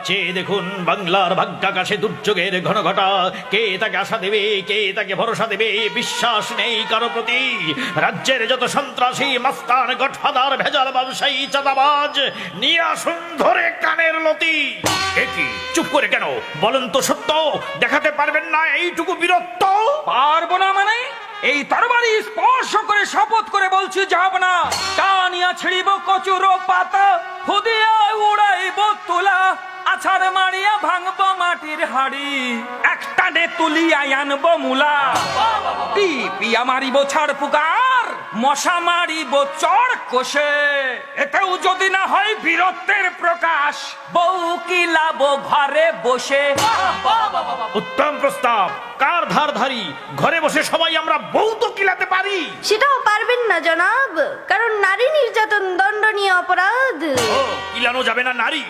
চেয়ে দেখুন বাংলার ভাগ্যাকাশে দুর্যোগের ঘন ঘটা। কে তাকে আশা দেবে, কে তাকে ভরসা দেবে, বিশ্বাস নেই কারো প্রতি। রাজ্যের যত সন্ত্রাসী, মাস্তান, গডফাদার, ভেজাল ব্যবসায়ী, চাঁদাবাজ, নিয়ে আসুন ধরে কানের লতি। কি চুপ করে কেন বলেন তো সত্য? দেখাতে পারবেন না এইটুকু বীরত্ব? পারবো না মানে? এই তরবারি স্পর্শ করে শপথ করে বলছি যাব না। টানিয়া ছিড়িব কচুর পাতা, খুদিয়া উড়াইব তুলা, আছাড় মারিয়া ভাঙব মাটির হাড়ি, একটানে তুলিয়া আনব মুলা। পিয়া মারিব ছাড় পুকার, মশা মারিব চড় কষে, এতেও যদি না হয় বীরত্বের প্রকাশ, বউ কি লাভ ঘরে বসে। উত্তম প্রস্তাব। কার ধার ধারি? ঘরে বসে সবাই আমরা বউ তো কিলাতে পারি। সেটাও পারবেন না জনাব, কারণ নারী নির্যাতন দণ্ডনীয় অপরাধ। ও, কিলানো যাবে না নারী?